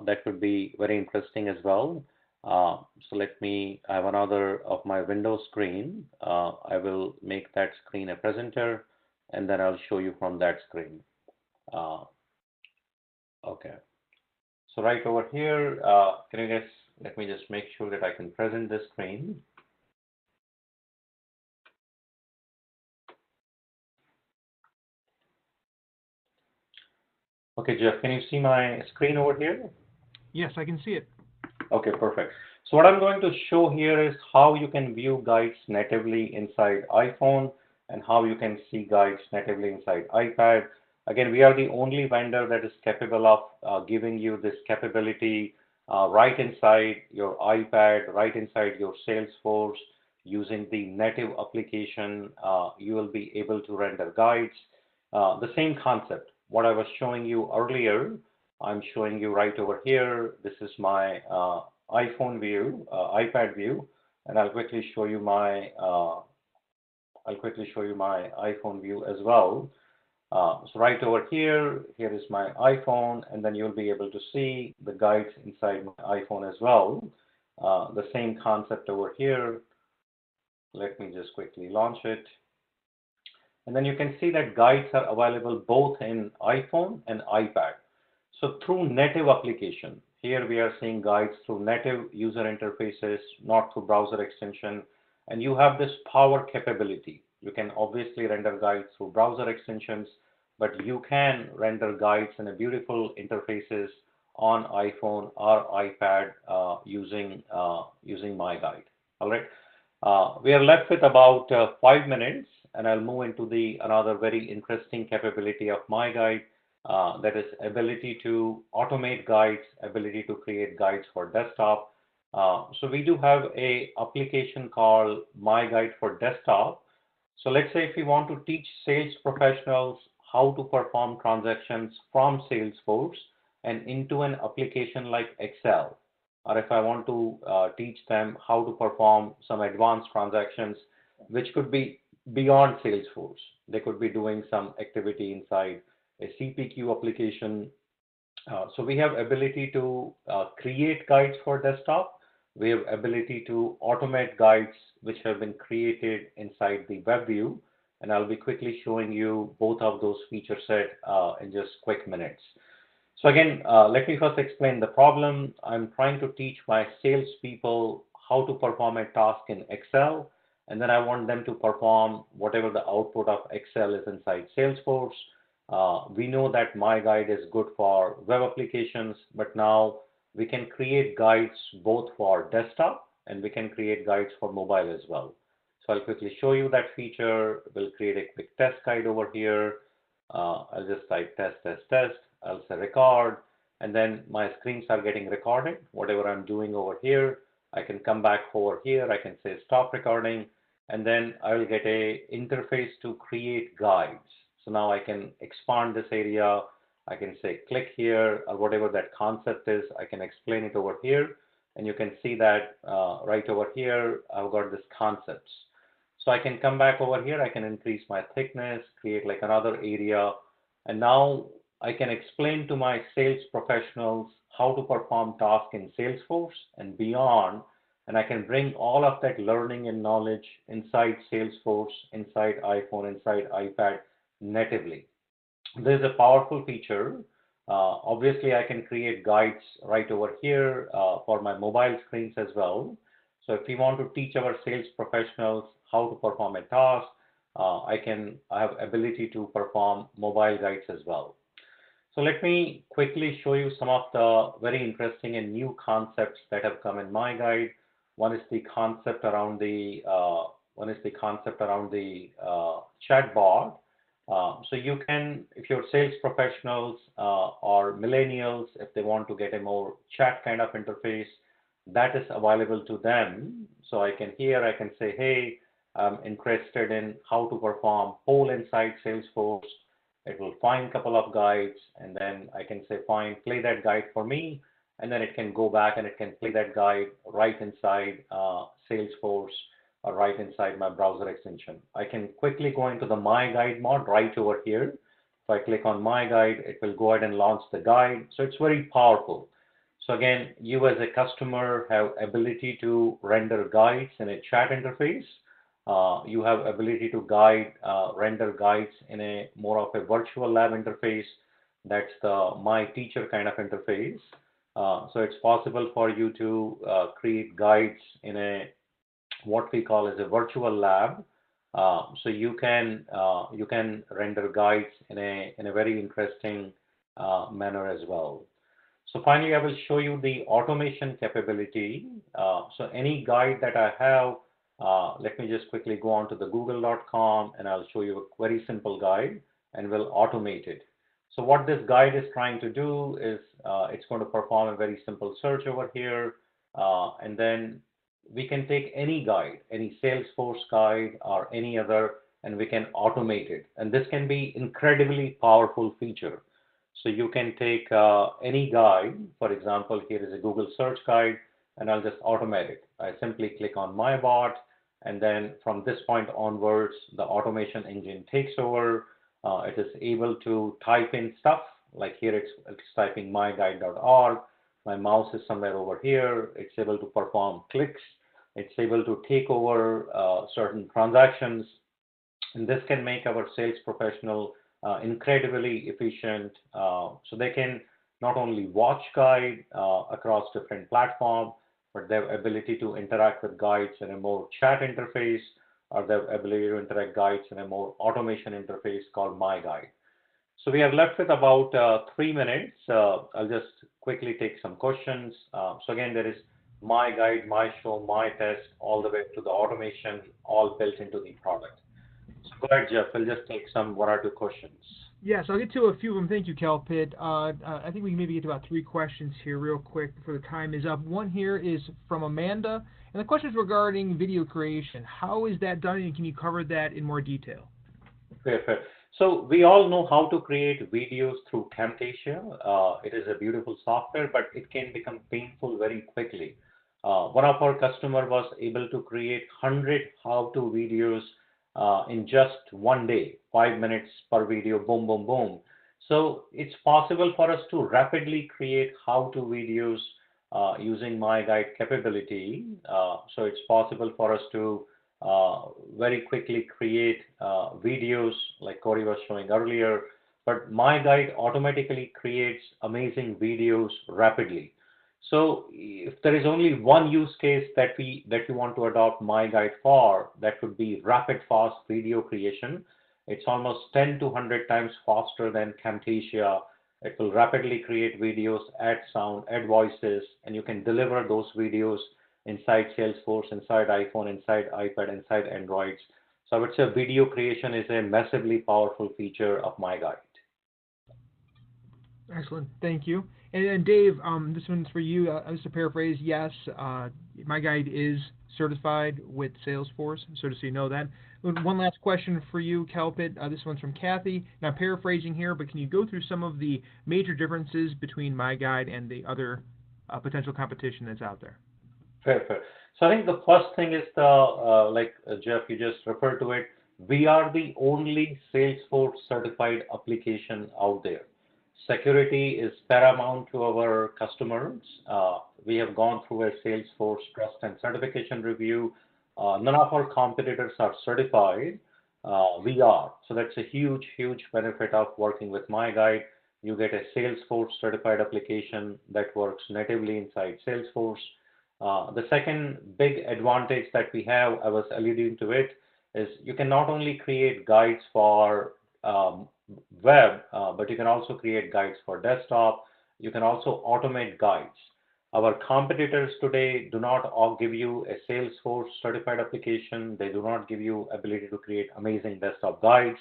That would be very interesting as well. So let me have another of my Windows screen. I will make that screen a presenter, and then I'll show you from that screen. Okay. So right over here, can you guys, let me just make sure that I can present this screen. Okay, Jeff, can you see my screen over here? Yes, I can see it. Okay, perfect. So what I'm going to show here is how you can view guides natively inside iPhone and how you can see guides natively inside iPad. Again, we are the only vendor that is capable of giving you this capability right inside your iPad, right inside your Salesforce. Using the native application, you will be able to render guides. The same concept, what I was showing you earlier, I'm showing you right over here. This is my iPhone view, iPad view, and I'll quickly show you my iPhone view as well. So right over here, here is my iPhone, and then you'll be able to see the guides inside my iPhone as well. The same concept over here. Let me just quickly launch it. And then you can see that guides are available both in iPhone and iPad. So through native application, here we are seeing guides through native user interfaces, not through browser extension. And you have this power capability. You can obviously render guides through browser extensions, but you can render guides in a beautiful interfaces on iPhone or iPad using MyGuide. All right. We are left with about 5 minutes, and I'll move into the another very interesting capability of MyGuide. That is ability to automate guides, ability to create guides for desktop. So we do have a application called MyGuide for desktop. So let's say if we want to teach sales professionals how to perform transactions from Salesforce and into an application like Excel, or if I want to teach them how to perform some advanced transactions, which could be beyond Salesforce. They could be doing some activity inside a CPQ application. So we have ability to create guides for desktop. We have ability to automate guides which have been created inside the web view. And I'll be quickly showing you both of those feature set in just quick minutes. So again, let me first explain the problem. I'm trying to teach my salespeople how to perform a task in Excel, and then I want them to perform whatever the output of Excel is inside Salesforce. We know that MyGuide is good for web applications, but now we can create guides both for desktop and we can create guides for mobile as well. So I'll quickly show you that feature. We'll create a quick test guide over here. I'll just type test, test, test. I'll say record, and then my screens are getting recorded. Whatever I'm doing over here, I can come back over here. I can say stop recording, and then I will get a interface to create guides. So now I can expand this area. I can say click here, or whatever that concept is. I can explain it over here, and you can see that right over here, I've got this concepts. So I can come back over here. I can increase my thickness, create like another area, and now I can explain to my sales professionals how to perform tasks in Salesforce and beyond, and I can bring all of that learning and knowledge inside Salesforce, inside iPhone, inside iPad natively. This is a powerful feature. Obviously, I can create guides right over here for my mobile screens as well. So if we want to teach our sales professionals how to perform a task, I have ability to perform mobile guides as well. So let me quickly show you some of the very interesting and new concepts that have come in MyGuide. One is the concept around the chatbot. So you can, if your sales professionals or millennials, if they want to get a more chat kind of interface, that is available to them. So I can say, hey, I'm interested in how to perform poll inside Salesforce. It will find a couple of guides, and then I can say, fine, play that guide for me. And then it can go back and it can play that guide right inside Salesforce or right inside my browser extension. I can quickly go into the MyGuide mode right over here. If I click on MyGuide, it will go ahead and launch the guide. So it's very powerful. So again, you as a customer have ability to render guides in a chat interface. You have ability to render guides in a more of a virtual lab interface. That's the My Teacher kind of interface. So it's possible for you to create guides in a what we call as a virtual lab. So you can render guides in a very interesting manner as well. So finally, I will show you the automation capability. So any guide that I have, let me just quickly go on to the google.com and I'll show you a very simple guide and we'll automate it. So what this guide is trying to do is it's going to perform a very simple search over here. And then we can take any guide, any Salesforce guide or any other, and we can automate it. And this can be incredibly powerful feature. So you can take any guide. For example, here is a Google search guide, and I'll just automate it. I simply click on my bot, and then from this point onwards, the automation engine takes over. It is able to type in stuff, like here it's typing myguide.org. My mouse is somewhere over here. It's able to perform clicks. It's able to take over certain transactions. And this can make our sales professional incredibly efficient. So they can not only watch guide across different platforms, but their ability to interact with guides in a more chat interface, or their ability to interact guides in a more automation interface called MyGuide. So we are left with about 3 minutes. I'll just quickly take some questions. So again, there is my guide, my show, my test, all the way to the automation, all built into the product. So go ahead, Jeff. We'll just take some 1 or 2 questions. Yes, I'll get to a few of them. Thank you, Kalpit. I think we can maybe get to about 3 questions here real quick before the time is up. One here is from Amanda, and the question is regarding video creation. How is that done, and can you cover that in more detail? Fair, fair. So we all know how to create videos through Camtasia. It is a beautiful software, but it can become painful very quickly. One of our customers was able to create 100 how-to videos in just 1 day, 5 minutes per video, boom, boom, boom. So it's possible for us to rapidly create how-to videos using MyGuide capability. So it's possible for us to very quickly create videos like Corey was showing earlier, but MyGuide automatically creates amazing videos rapidly. So if there is only one use case that you want to adopt MyGuide for, that would be rapid, fast video creation. It's almost 10 to 100 times faster than Camtasia. It will rapidly create videos, add sound, add voices, and you can deliver those videos inside Salesforce, inside iPhone, inside iPad, inside Androids. So I would say video creation is a massively powerful feature of MyGuide. Excellent, thank you. And Dave, this one's for you. Just to paraphrase, yes, MyGuide is certified with Salesforce, so you know that. One last question for you, Kalpit. This one's from Kathy. Now, I'm paraphrasing here, but can you go through some of the major differences between MyGuide and the other potential competition that's out there? Fair, fair. So I think the first thing is like Jeff, you just referred to it. We are the only Salesforce certified application out there. Security is paramount to our customers. We have gone through a Salesforce trust and certification review. None of our competitors are certified. We are. So that's a huge, huge benefit of working with MyGuide. You get a Salesforce certified application that works natively inside Salesforce. The second big advantage that we have, I was alluding to it, is you can not only create guides for web, but you can also create guides for desktop. You can also automate guides. Our competitors today do not all give you a Salesforce certified application. They do not give you ability to create amazing desktop guides.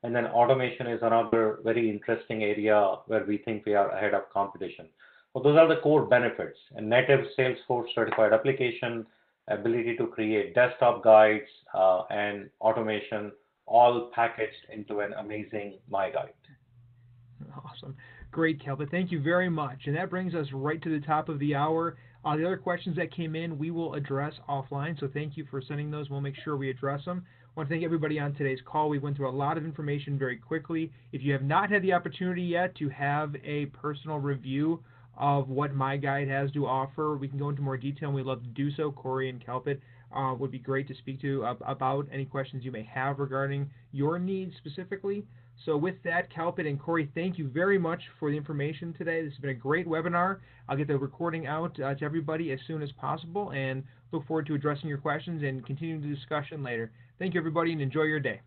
And then automation is another very interesting area where we think we are ahead of competition. So those are the core benefits. A native Salesforce certified application, ability to create desktop guides, and automation, all packaged into an amazing MyGuide. Awesome. Great, Kalpit. Thank you very much. And that brings us right to the top of the hour. The other questions that came in, we will address offline. So thank you for sending those. We'll make sure we address them. I want to thank everybody on today's call. We went through a lot of information very quickly. If you have not had the opportunity yet to have a personal review of what MyGuide has to offer, we can go into more detail, and we'd love to do so. Corey and Kalpit would be great to speak to about any questions you may have regarding your needs specifically. So with that, Kalpit and Corey, thank you very much for the information today. This has been a great webinar. I'll get the recording out to everybody as soon as possible and look forward to addressing your questions and continuing the discussion later. Thank you, everybody, and enjoy your day.